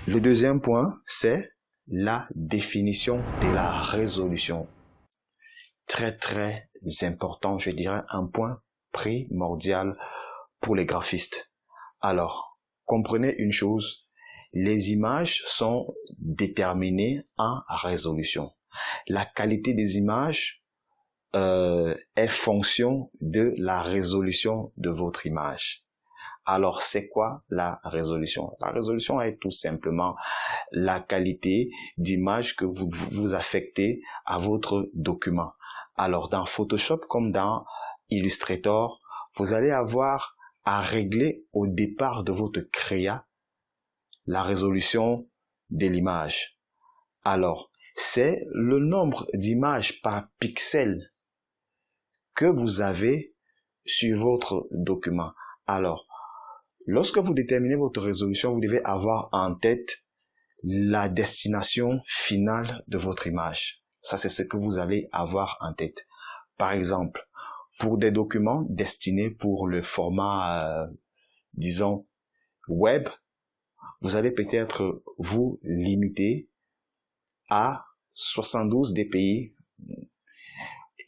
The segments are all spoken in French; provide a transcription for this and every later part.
Le deuxième point, c'est la définition de la résolution. Très très important, je dirais un point primordial pour les graphistes. Alors, comprenez une chose, les images sont déterminées en résolution. La qualité des images est fonction de la résolution de votre image. Alors, c'est quoi la résolution? La résolution est tout simplement la qualité d'image que vous affectez à votre document. Alors, dans Photoshop comme dans Illustrator, vous allez avoir à régler au départ de votre créa la résolution de l'image. Alors, c'est le nombre d'images par pixel que vous avez sur votre document. Alors, lorsque vous déterminez votre résolution, vous devez avoir en tête la destination finale de votre image. Ça, c'est ce que vous allez avoir en tête. Par exemple, pour des documents destinés pour le format, disons, web, vous allez peut-être vous limiter à 72 dpi.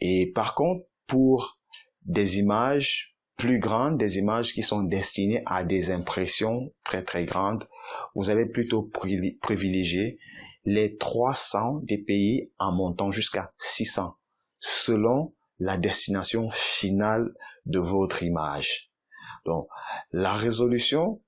Et par contre, pour des images plus grandes, des images qui sont destinées à des impressions très très grandes, vous allez plutôt privilégier les 300 dpi en montant jusqu'à 600, selon la destination finale de votre image. Donc, la résolution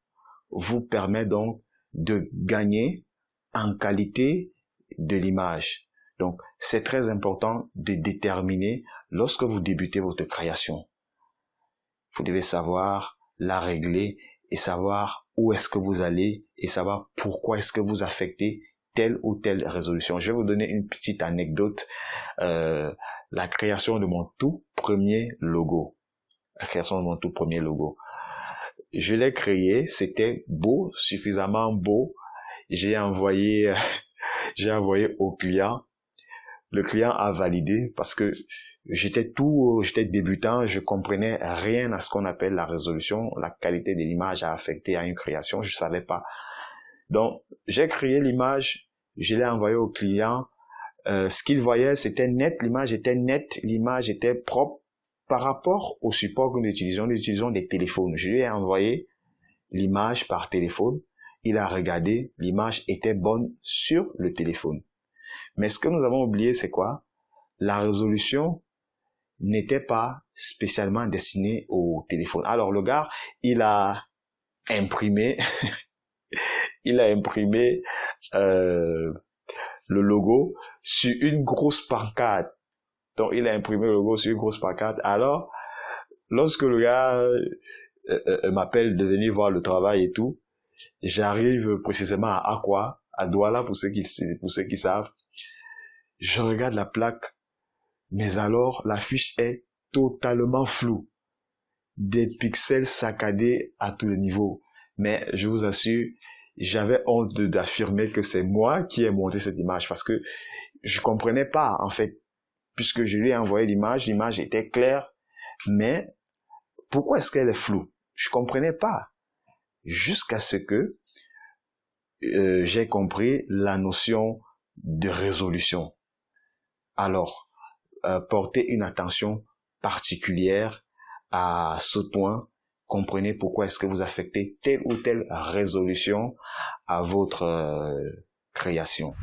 vous permet donc de gagner en qualité de l'image. Donc, c'est très important de déterminer lorsque vous débutez votre création. Vous devez savoir la régler et savoir où est-ce que vous allez et savoir pourquoi est-ce que vous affectez telle ou telle résolution. Je vais vous donner une petite anecdote. La création de mon tout premier logo. La création de mon tout premier logo. Je l'ai créé, c'était beau, suffisamment beau. J'ai envoyé au client. Le client a validé parce que j'étais débutant, je comprenais rien à ce qu'on appelle la résolution, la qualité de l'image à affecter à une création, je savais pas. Donc, j'ai créé l'image, je l'ai envoyé au client. Ce qu'il voyait, c'était net, l'image était nette, l'image était propre par rapport au support que nous utilisons des téléphones. Je lui ai envoyé l'image par téléphone, il a regardé, l'image était bonne sur le téléphone. Mais ce que nous avons oublié, c'est quoi? La résolution n'était pas spécialement destinée au téléphone. Alors le gars, il a imprimé, le logo sur une grosse pancarte. Donc il a imprimé le logo sur une grosse pancarte. Alors, lorsque le gars m'appelle de venir voir le travail et tout, j'arrive précisément à quoi? À Douala pour ceux qui savent. Je regarde la plaque, mais alors la fiche est totalement floue. Des pixels saccadés à tous les niveaux. Mais je vous assure, j'avais honte d'affirmer que c'est moi qui ai monté cette image parce que je comprenais pas en fait. Puisque je lui ai envoyé l'image était claire, mais pourquoi est-ce qu'elle est floue? Je comprenais pas. Jusqu'à ce que j'ai compris la notion de résolution. Alors, portez une attention particulière à ce point. Comprenez pourquoi est-ce que vous affectez telle ou telle résolution à votre création.